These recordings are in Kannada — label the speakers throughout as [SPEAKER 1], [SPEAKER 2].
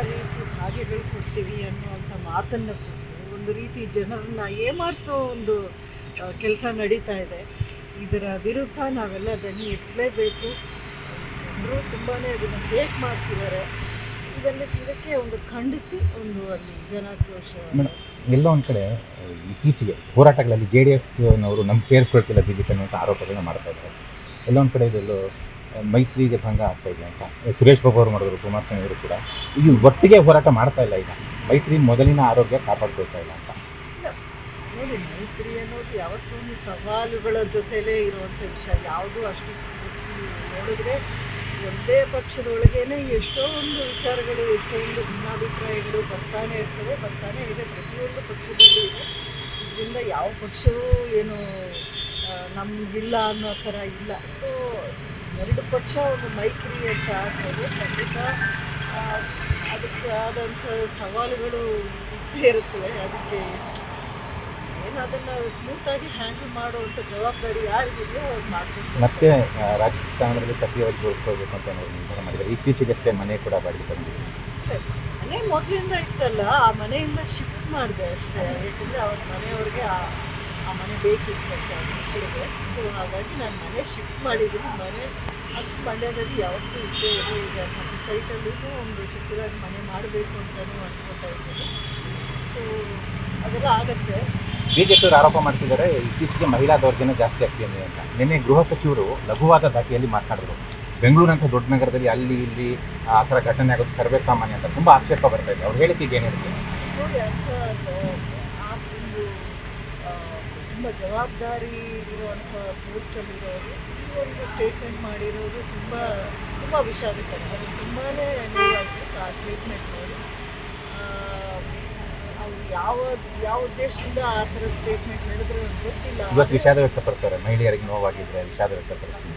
[SPEAKER 1] ರೀತಿ ಭಾಗ್ಯಗಳು ಕೊಡ್ತೀವಿ ಅನ್ನುವಂಥ ಮಾತನ್ನು ಕೊಟ್ಟು ಒಂದು ರೀತಿ ಜನರನ್ನ ಏಮಾರಿಸೋ ಒಂದು ಕೆಲಸ ನಡೀತಾ ಇದೆ. ಇದರ ವಿರುದ್ಧ ನಾವೆಲ್ಲ ದನಿ ಎತ್ತಲೇಬೇಕು. ಜನರು ತುಂಬಾ ಅದನ್ನು ಫೇಸ್ ಮಾಡ್ತಿದ್ದಾರೆ. ಇದಕ್ಕೆ ಒಂದು ಖಂಡಿಸಿ ಒಂದು ಅಲ್ಲಿ ಜನಾಕ್ರೋಶ.
[SPEAKER 2] ಎಲ್ಲ ಒಂದು ಕಡೆ ಇತ್ತೀಚೆಗೆ ಹೋರಾಟಗಳಲ್ಲಿ JDSನವರು ನಮ್ಗೆ ಸೇರಿಸ್ಕೊಳ್ತಿಲ್ಲ BJP ಅನ್ನುವಂಥ ಆರೋಪಗಳನ್ನ ಮಾಡ್ತಾ ಇದ್ದಾರೆ. ಎಲ್ಲ ಒಂದು ಕಡೆ ಇದೆಲ್ಲೋ ಮೈತ್ರಿಗೆ ಭಂಗ ಆಗ್ತಾ ಇದೆ ಅಂತ ಸುರೇಶ್ ಬಾಬು ಅವರು ಮಾಡಿದ್ರು, ಕುಮಾರಸ್ವಾಮಿ ಅವರು ಕೂಡ ಈಗ ಒಟ್ಟಿಗೆ ಹೋರಾಟ ಮಾಡ್ತಾ ಇಲ್ಲ. ಈಗ ಮೈತ್ರಿ ಮೊದಲಿನ ಆರೋಗ್ಯ ಕಾಪಾಡ್ಕೊಳ್ತಾ ಇಲ್ಲ ಅಂತ.
[SPEAKER 1] ನೋಡಿ, ಮೈತ್ರಿ ಅನ್ನೋದು ಯಾವತ್ತೂ ಒಂದು ಸವಾಲುಗಳ ಜೊತೆಲೇ ಇರುವಂಥ ವಿಷಯ. ಯಾವುದೂ ಅಷ್ಟು ನೋಡಿದ್ರೆ ಒಂದೇ ಪಕ್ಷದೊಳಗೇನೆ ಎಷ್ಟೊಂದು ವಿಚಾರಗಳು, ಎಷ್ಟೊಂದು ಭಿನ್ನಾಭಿಪ್ರಾಯಗಳು ಬರ್ತಾನೆ ಇರ್ತವೆ, ಬರ್ತಾನೆ ಇದೆ. ಪ್ರತಿಯೊಂದು ಪಕ್ಷದಲ್ಲೂ ಇದೆ. ಇದರಿಂದ ಯಾವ ಪಕ್ಷವೂ ಏನು ನಮಗಿಲ್ಲ ಅನ್ನೋ ಥರ ಇಲ್ಲ. ಸೊ ಎರಡು ಪಕ್ಷ ಒಂದು ಮೈತ್ರಿ ಅಂತ ಆದಮೇಲೆ ಖಂಡಿತ ಅದಕ್ಕೆ ಆದಂಥ ಸವಾಲುಗಳು ಇದ್ದೇ ಇರುತ್ತವೆ. ಅದಕ್ಕೆ ಏನು ಅದನ್ನು ಸ್ಮೂತಾಗಿ ಹ್ಯಾಂಡಲ್ ಮಾಡುವಂಥ ಜವಾಬ್ದಾರಿ ಯಾರಿಗಿದೆಯೋ ಅವ್ರು ಮಾಡಬೇಕು.
[SPEAKER 2] ಮತ್ತೆ ರಾಜಕಾರಣದಲ್ಲಿ ಸಕ್ರಿಯವಾಗಿ ಜೋಡಿಸ್ಕೊಳ್ಬೇಕು ಅಂತ ನಿರ್ಧಾರ ಮಾಡಿದ್ದಾರೆ. ಇತ್ತೀಚೆಗಷ್ಟೇ ಮನೆ ಕೂಡ ಬಾಡಿಗೆ ತಂದಿದೆ.
[SPEAKER 1] ಮನೆ ಮೊದಲಿಂದ ಇತ್ತಲ್ಲ, ಆ ಮನೆಯಿಂದ ಶಿಫ್ಟ್ ಮಾಡಿದೆ ಅಷ್ಟೇ. ಯಾಕಂದರೆ ಅವ್ರ ಮನೆಯವ್ರಿಗೆ ಆ ಮನೆ ಬೇಕಿತ್ತು ಅಂತ ಮಕ್ಕಳಿಗೆ. ಸೊ ಹಾಗಾಗಿ ನಾನು ಮನೆ ಶಿಫ್ಟ್ ಮಾಡಿದ್ದೀನಿ. ಮನೆ ಅದು ಮಂಡ್ಯದಲ್ಲಿ ಯಾವತ್ತೂ ಇದ್ದೇ ಇದೆ. ಈಗ ನಮ್ಮ ಸೈಟಲ್ಲೂ ಒಂದು ಚಿಕ್ಕದಾಗಿ ಮನೆ ಮಾಡಬೇಕು ಅಂತಲೂ ಅಂದ್ಕೊಳ್ತಾ ಇದ್ದೀನಿ. ಸೊ ಅದೆಲ್ಲ ಆಗುತ್ತೆ.
[SPEAKER 2] BJPಯವರು ಆರೋಪ ಮಾಡ್ತಿದ್ದಾರೆ ಇತ್ತೀಚೆಗೆ ಮಹಿಳಾ ದೌರ್ಜನ್ಯ ಜಾಸ್ತಿ ಆಗ್ತಿದೆ ಅಂತ. ನಿನ್ನೆ ಗೃಹ ಸಚಿವರು ಲಘುವಾದ ದಾಖಲೆಯಲ್ಲಿ ಮಾತನಾಡಿದ್ರು. ಬೆಂಗಳೂರಂಥ ದೊಡ್ಡ ನಗರದಲ್ಲಿ ಅಲ್ಲಿ ಇಲ್ಲಿ ಆ ಥರ ಘಟನೆ ಆಗೋದು ಸರ್ವೇ ಸಾಮಾನ್ಯ ಅಂತ ತುಂಬ ಆಕ್ಷೇಪ ಬರ್ತಾ ಇದೆ. ಅವ್ರು ಹೇಳಿಕೆಗೆ ಏನಿರುತ್ತೆ
[SPEAKER 1] ನೋಡಿ, ಅಂತ ಆ ಒಂದು ತುಂಬ ಜವಾಬ್ದಾರಿ ಇರುವಂಥ ಪೋಸ್ಟಲ್ಲಿರೋರು ಈ ಒಂದು ಸ್ಟೇಟ್ಮೆಂಟ್ ಮಾಡಿರೋದು ತುಂಬ ತುಂಬ ವಿಷಾದಕರ. ಅದು ತುಂಬಾ ನೋವಾಯಿತು ಆ ಸ್ಟೇಟ್ಮೆಂಟ್ ನೋಡಿ. ಅವ್ರು ಯಾವ ಉದ್ದೇಶದಿಂದ ಆ ಥರ ಸ್ಟೇಟ್ಮೆಂಟ್ ಹೇಳಿದ್ರೆ ಗೊತ್ತಿಲ್ಲ.
[SPEAKER 2] ಇವತ್ತು ವಿಷಾದ ವ್ಯಕ್ತಪಡಿಸ್ತಾರೆ, ಮಹಿಳೆಯರಿಗೆ ನೋವಾಗಿದ್ರೆ ವಿಷಾದ ವ್ಯಕ್ತಪಡಿಸ್ತೀನಿ.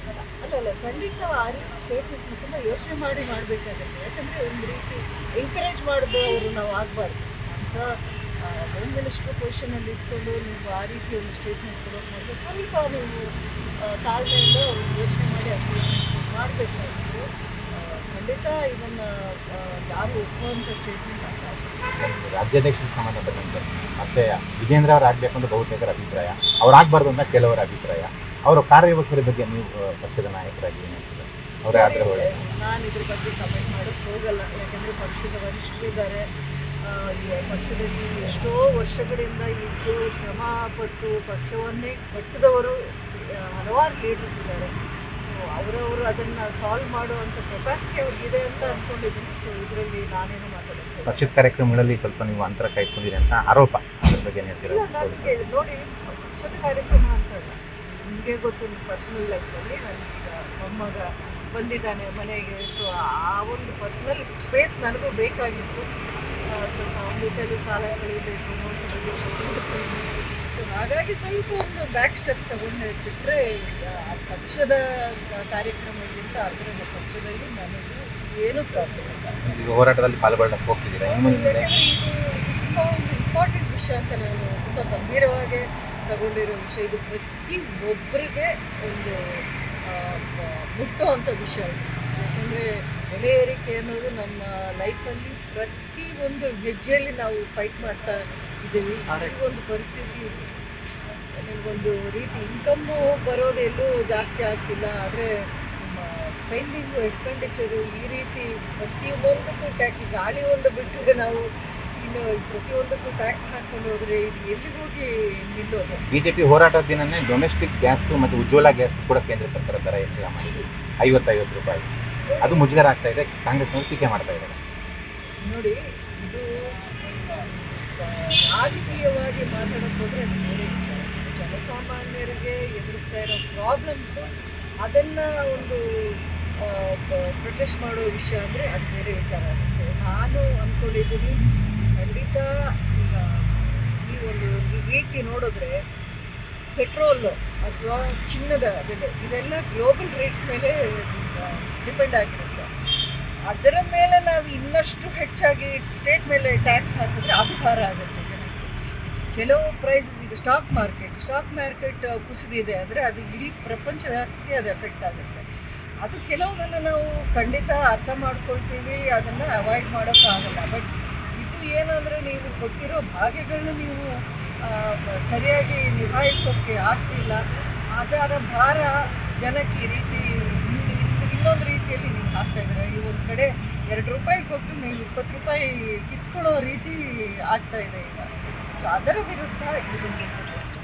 [SPEAKER 1] ಅಲ್ಲ, ಖಂಡಿತ ಆ ರೀತಿ ಸ್ಟೇಟ್ಮೆಂಟ್ಸ್ನ ತುಂಬ ಯೋಚನೆ ಮಾಡಿ ಮಾಡಬೇಕಾಗುತ್ತೆ. ಯಾಕಂದರೆ ಒಂದು ರೀತಿ ಎಂಕರೇಜ್ ಮಾಡಿದವರು ನಾವು ಆಗಬಾರ್ದು ಅಂತ. ಹೋಮ್ ಮಿನಿಸ್ಟರ್ ಪೊಸಿಷನಲ್ಲಿ ಇಟ್ಕೊಂಡು ನೀವು ಆ ರೀತಿ ಒಂದು ಸ್ಟೇಟ್ಮೆಂಟ್ ಕೊಡೋಕೆ ಮಾಡಿದ್ರೆ ಸ್ವಲ್ಪ ನೀವು ತಾಳ್ಮೆಯಿಂದ ಯೋಚನೆ ಮಾಡಿ ಆ ಸ್ಟೇಟ್ಮೆಂಟ್ ಮಾಡಬೇಕಾಗಿತ್ತು. ಖಂಡಿತ ಇದನ್ನು ಯಾರು ಒಪ್ಪುವಂಥ ಸ್ಟೇಟ್ಮೆಂಟ್ ಅಂತ.
[SPEAKER 2] ರಾಜ್ಯಾಧ್ಯಕ್ಷರಿಗೆ ಸಂಬಂಧಪಟ್ಟಂತೆ ಮತ್ತೆ ವಿಜೇಂದ್ರ ಅವರು ಆಗಬೇಕು ಅಂತ ಬಹುತೇಕರ ಅಭಿಪ್ರಾಯ, ಅವ್ರು ಆಗಬಾರ್ದು ಅಂತ ಕೆಲವರ ಅಭಿಪ್ರಾಯ. ಅವರ ಕಾರ್ಯವೈಖರಿ ಬಗ್ಗೆ ನೀವು ಪಕ್ಷದ ನಾಯಕರಾಗಿ ಏನು ಹೇಳ್ತೀರಾ? ಅವರೇ ಆದರೆ ಒಳ್ಳೆ.
[SPEAKER 1] ನಾನು ಇದ್ರ ಬಗ್ಗೆ ಕಮೆಂಟ್ ಮಾಡೋಕ್ಕೆ ಹೋಗಲ್ಲ. ಯಾಕಂದರೆ ಪಕ್ಷದ ವರಿಷ್ಠರಿದ್ದಾರೆ. ಪಕ್ಷದಲ್ಲಿ ಎಷ್ಟೋ ವರ್ಷಗಳಿಂದ ಇದ್ದು ಶ್ರಮಪಟ್ಟು ಪಕ್ಷವನ್ನೇ ಕಟ್ಟಿದವರು ಹಲವಾರು ಲೀಡರ್ಸ್ ಇದ್ದಾರೆ. ಸೊ ಅವರವರು ಅದನ್ನು ಸಾಲ್ವ್ ಮಾಡುವಂಥ ಕೆಪಾಸಿಟಿ ಅವ್ರಿಗಿದೆ ಅಂತ ಅಂದ್ಕೊಂಡಿದ್ದೀನಿ. ಸೊ ಇದರಲ್ಲಿ ನಾನೇನು ಮಾತಾಡೋದು.
[SPEAKER 2] ಪಕ್ಷದ ಕಾರ್ಯಕ್ರಮಗಳಲ್ಲಿ ಸ್ವಲ್ಪ ನೀವು ಅಂತರ ಕಾಯ್ಕೊಂಡಿರಿ ಅಂತ ಆರೋಪ, ಅದ್ರ ಬಗ್ಗೆ ಏನು ಹೇಳ್ತೀರಾ?
[SPEAKER 1] ನೋಡಿ, ಪಕ್ಷದ ಕಾರ್ಯಕ್ರಮ ಅಂತ ಅಲ್ಲ, ನಿಮಗೆ ಗೊತ್ತು, ಪರ್ಸನಲ್ ಲೈಫಲ್ಲಿ ನನಗೀಗ ಮೊಮ್ಮಗ ಬಂದಿದ್ದಾನೆ ಮನೆಗೆ. ಸೊ ಆ ಒಂದು ಪರ್ಸನಲ್ ಸ್ಪೇಸ್ ನನಗೂ ಬೇಕಾಗಿತ್ತು. ಸ್ವಲ್ಪ ಅವನ ಜೊತೆಲೂ ಕಾಲ ಕಳೀಬೇಕು, ನೋಡ್ಕೊಂಡು. ಸೊ ಹಾಗಾಗಿ ಸ್ವಲ್ಪ ಒಂದು ಬ್ಯಾಕ್ ಸ್ಟೆಪ್ ತಗೊಂಡು ಬಿಟ್ಟರೆ ಆ ಪಕ್ಷದ ಕಾರ್ಯಕ್ರಮಕ್ಕಿಂತ ಅದರ ಪಕ್ಷದಲ್ಲಿ ನನಗೆ ಏನೂ ಪ್ರಾಬ್ಲಮ್ ಇಲ್ಲ.
[SPEAKER 2] ಈಗ ಹೋರಾಟದಲ್ಲಿ ಪಾಲ್ಗೊಳ್ಳಕ್ಕೆ ಹೋಗ್ತಿದ್ದೀರಾ?
[SPEAKER 1] ಯಾಕಂದರೆ ಇದು ತುಂಬ ಒಂದು ಇಂಪಾರ್ಟೆಂಟ್ ವಿಷಯ ಅಂತ ನಾನು ತುಂಬ ಗಂಭೀರವಾಗಿ ತಗೊಂಡಿರೋ ವಿಷಯ. ಇದು ಪ್ರತಿಯೊಬ್ಬರಿಗೆ ಒಂದು ಮುಟ್ಟುವಂಥ ವಿಷಯ ಇದು. ಯಾಕಂದರೆ ಬೆಲೆ ಏರಿಕೆ ಅನ್ನೋದು ನಮ್ಮ ಲೈಫಲ್ಲಿ ಪ್ರತಿ ಒಂದು ಹೆಜ್ಜೆಯಲ್ಲಿ ನಾವು ಫೈಟ್ ಮಾಡ್ತಾ ಇದ್ದೀವಿ. ಈ ಒಂದು ಪರಿಸ್ಥಿತಿ ನಿಮಗೊಂದು ರೀತಿ ಇನ್ಕಮ್ಮು ಬರೋದು ಎಲ್ಲೂ ಜಾಸ್ತಿ ಆಗ್ತಿಲ್ಲ. ಆದರೆ ನಮ್ಮ ಎಕ್ಸ್ಪೆಂಡಿಚರು ಈ ರೀತಿ ಪ್ರತಿಯೊಂದಕ್ಕೂ ಟ್ಯಾಕ್ಸ್, ಗಾಳಿ ಒಂದು ಬಿಟ್ಟರೆ ನಾವು ಇನ್ನು ಪ್ರತಿಯೊಂದಕ್ಕೂ ಟ್ಯಾಕ್ಸ್ ಹಾಕ್ಕೊಂಡು ಹೋದರೆ ಇದು ಎಲ್ಲಿಗೆ ಹೋಗಿ ನಿಲ್ಲೋದು?
[SPEAKER 2] BJP ಹೋರಾಟದ ದಿನನೇ ಡೊಮೆಸ್ಟಿಕ್ ಗ್ಯಾಸು ಮತ್ತು ಉಜ್ವಲ ಗ್ಯಾಸ್ ಕೂಡ ಕೇಂದ್ರ ಸರ್ಕಾರ ದರ ಹೆಚ್ಚಳ ಮಾಡಿದೆ 50 ರೂಪಾಯಿ. ಅದು ಮುಜುಗರ ಆಗ್ತಾ ಇದೆ. ಕಾಂಗ್ರೆಸ್ನವರು ಟೀಕೆ ಮಾಡ್ತಾ ಇದ್ದಾರೆ.
[SPEAKER 1] ನೋಡಿ, ಇದು ರಾಜಕೀಯವಾಗಿ ಮಾತಾಡೋಕ್ಕೆ ಹೋದರೆ ಅದು ಬೇರೆ ವಿಚಾರ. ಜನಸಾಮಾನ್ಯರಿಗೆ ಎದುರಿಸ್ತಾ ಇರೋ ಪ್ರಾಬ್ಲಮ್ಸು ಅದನ್ನು ಒಂದು ಪ್ರೊಟೆಸ್ಟ್ ಮಾಡೋ ವಿಷಯ ಅಂದರೆ ಅದು ಬೇರೆ ವಿಚಾರ ಆಗುತ್ತೆ. ನಾನು ಅಂದ್ಕೊಂಡಿದ್ದೀನಿ ಖಂಡಿತ ಈಗ ಈ ಒಂದು ರೀತಿ ನೋಡಿದ್ರೆ ಪೆಟ್ರೋಲು ಅಥವಾ ಚಿನ್ನದ ಬೆಲೆ ಇದೆಲ್ಲ ಗ್ಲೋಬಲ್ ರೇಟ್ಸ್ ಮೇಲೆ ಡಿಪೆಂಡ್ ಆಗಿರುತ್ತೆ. ಅದರ ಮೇಲೆ ನಾವು ಇನ್ನಷ್ಟು ಹೆಚ್ಚಾಗಿ ಸ್ಟೇಟ್ ಮೇಲೆ ಟ್ಯಾಕ್ಸ್ ಹಾಕಿದ್ರೆ ಅದು ಭಾರ ಆಗುತ್ತೆ ಜನಕ್ಕೆ. ಕೆಲವು ಪ್ರೈಸಸ್, ಈಗ ಸ್ಟಾಕ್ ಮಾರ್ಕೆಟ್ ಕುಸಿದಿದೆ ಅಂದರೆ ಅದು ಇಡೀ ಪ್ರಪಂಚ ವ್ಯಾಪ್ತಿ ಅದು ಎಫೆಕ್ಟ್ ಆಗುತ್ತೆ. ಅದು ಕೆಲವುದನ್ನು ನಾವು ಖಂಡಿತ ಅರ್ಥ ಮಾಡ್ಕೊಳ್ತೀವಿ, ಅದನ್ನು ಅವಾಯ್ಡ್ ಮಾಡೋಕ್ಕಾಗಲ್ಲ. ಬಟ್ ಇದು ಏನಂದರೆ ನೀವು ಕೊಟ್ಟಿರೋ ಭಾಗ್ಯಗಳನ್ನ ನೀವು ಸರಿಯಾಗಿ ನಿಭಾಯಿಸೋಕ್ಕೆ ಆಗ್ತಿಲ್ಲ. ಅದರ ಭಾರ ಜನಕ್ಕೆ ಈ ರೀತಿ ಇನ್ನೊಂದು ರೀತಿಯಲ್ಲಿ ನೀವು ಹಾಕ್ತಾಯಿದ್ದೀರ. ಈ ಒಂದು ಕಡೆ 2 ರೂಪಾಯಿ ಕೊಟ್ಟು ನೀವು 20 ರೂಪಾಯಿ ಕಿತ್ಕೊಳ್ಳೋ ರೀತಿ ಆಗ್ತಾಯಿದೆ ಈಗ. ಸೊ ಅದರ ವಿರುದ್ಧ ಇದೊಂದು ಪ್ರೊಟೆಸ್ಟ್.